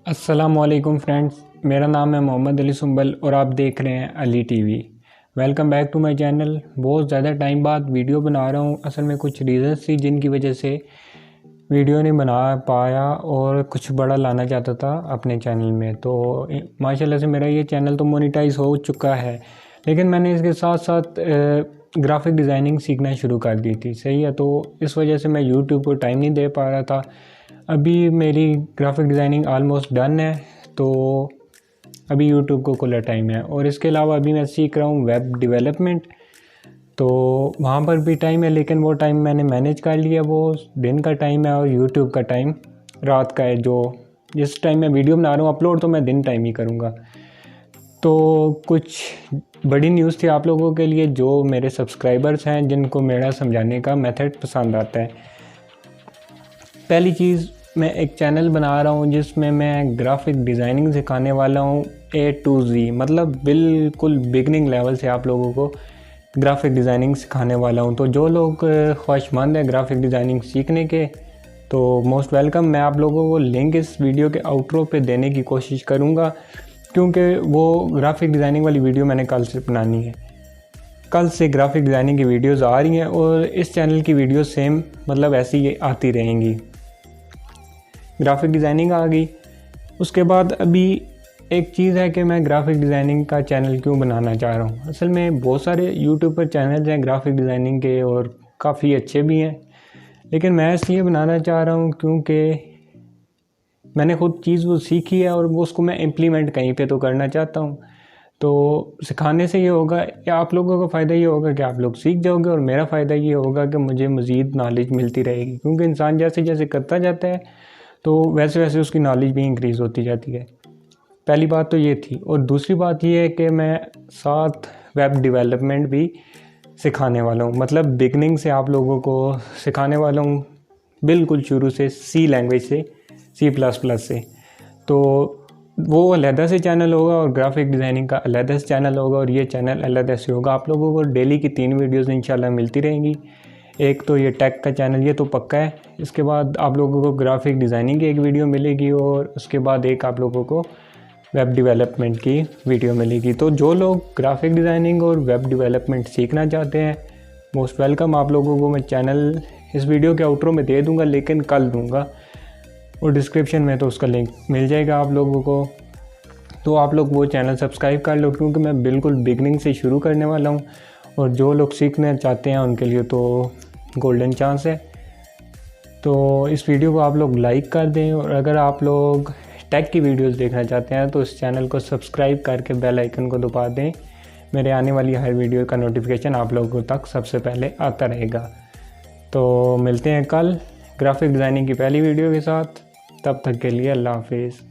अस्सलामुअलैकुम फ्रेंड्स, मेरा नाम है मोहम्मद अली सुंबल और आप देख रहे हैं Ali TV. Welcome back to my channel. बहुत ज़्यादा टाइम बाद वीडियो बना रहा हूँ। असल में कुछ रीज़न्स थी जिनकी वजह से वीडियो नहीं बना पाया और कुछ बड़ा लाना चाहता था अपने चैनल में। तो माशाल्लाह से मेरा ये चैनल तो मोनेटाइज हो चुका है, लेकिन मैंने इसके साथ साथ ग्राफिक डिज़ाइनिंग सीखना शुरू कर दी थी। सही है, तो इस वजह से मैं यूट्यूब को टाइम नहीं दे पा रहा था। अभी मेरी ग्राफिक डिज़ाइनिंग आलमोस्ट डन है, तो अभी यूट्यूब को खुला टाइम है। और इसके अलावा अभी मैं सीख रहा हूँ वेब डेवलपमेंट, तो वहाँ पर भी टाइम है, लेकिन वो टाइम मैंने मैनेज कर लिया। वो दिन का टाइम है और यूट्यूब का टाइम रात का है। जो जिस टाइम मैं वीडियो बना रहा हूँ अपलोड, तो मैं दिन टाइम ही करूँगा। तो कुछ बड़ी न्यूज़ थी आप लोगों के लिए, जो मेरे सब्सक्राइबर्स हैं जिनको मेरा समझाने का मेथड पसंद आता है। पहली चीज़, मैं एक चैनल बना रहा हूँ जिसमें मैं ग्राफिक डिज़ाइनिंग सिखाने वाला हूँ A to Z, मतलब बिल्कुल बिगनिंग लेवल से आप लोगों को ग्राफिक डिज़ाइनिंग सिखाने वाला हूँ। तो जो लोग ख्वाहिशमंद हैं ग्राफिक डिज़ाइनिंग सीखने के, तो मोस्ट वेलकम। मैं आप लोगों को लिंक इस वीडियो के आउटरो पे देने की कोशिश करूँगा, क्योंकि वो ग्राफिक डिज़ाइनिंग वाली वीडियो मैंने कल से बनानी है। कल से ग्राफिक डिज़ाइनिंग की वीडियोज़ आ रही हैं और इस चैनल की वीडियो सेम मतलब ऐसी ही आती रहेंगी। ग्राफिक डिज़ाइनिंग आ गई। उसके बाद अभी एक चीज़ है कि मैं ग्राफिक डिज़ाइनिंग का चैनल क्यों बनाना चाह रहा हूँ। असल में बहुत सारे यूट्यूब पर चैनल्स हैं ग्राफिक डिज़ाइनिंग के और काफ़ी अच्छे भी हैं, लेकिन मैं इसलिए बनाना चाह रहा हूँ क्योंकि मैंने खुद चीज़ वो सीखी है और वो उसको मैं इम्प्लीमेंट कहीं पे तो करना चाहता हूँ। तो सिखाने से ये होगा या आप लोगों का फ़ायदा ये होगा कि आप लोग सीख जाओगे, और मेरा फ़ायदा ये होगा कि मुझे मज़ीद नॉलेज मिलती रहेगी, क्योंकि इंसान जैसे जैसे करता जाता है तो वैसे वैसे उसकी नॉलेज भी इंक्रीज़ होती जाती है। पहली बात तो ये थी। और दूसरी बात ये है कि मैं साथ वेब डेवलपमेंट भी सिखाने वाला हूँ, मतलब बिगनिंग से आप लोगों को सिखाने वाला हूँ, बिल्कुल शुरू से C लैंग्वेज से, C++ से। तो वो अलहदा से चैनल होगा और ग्राफिक डिज़ाइनिंग का अलहदा से चैनल होगा, और ये चैनल अलहदा से होगा। आप लोगों को डेली की 3 वीडियोज़ इंशाल्लाह मिलती रहेंगी। एक तो ये टेक का चैनल, ये तो पक्का है। इसके बाद आप लोगों को ग्राफिक डिज़ाइनिंग की एक वीडियो मिलेगी, और उसके बाद एक आप लोगों को वेब डेवलपमेंट की वीडियो मिलेगी। तो जो लोग ग्राफिक डिज़ाइनिंग और वेब डेवलपमेंट सीखना चाहते हैं, मोस्ट वेलकम। आप लोगों को मैं चैनल इस वीडियो के आउटरो में दे दूँगा, लेकिन कल दूँगा, और डिस्क्रिप्शन में तो उसका लिंक मिल जाएगा आप लोगों को। तो आप लोग वो चैनल सब्सक्राइब कर लो, क्योंकि मैं बिल्कुल बिगनिंग से शुरू करने वाला हूँ, और जो लोग सीखना चाहते हैं उनके लिए तो गोल्डन चांस है। तो इस वीडियो को आप लोग लाइक कर दें, और अगर आप लोग टेक की वीडियोस देखना चाहते हैं तो इस चैनल को सब्सक्राइब करके बेल आइकन को दबा दें। मेरे आने वाली हर वीडियो का नोटिफिकेशन आप लोगों तक सबसे पहले आता रहेगा। तो मिलते हैं कल ग्राफिक डिज़ाइनिंग की पहली वीडियो के साथ। तब तक के लिए अल्लाह हाफिज़।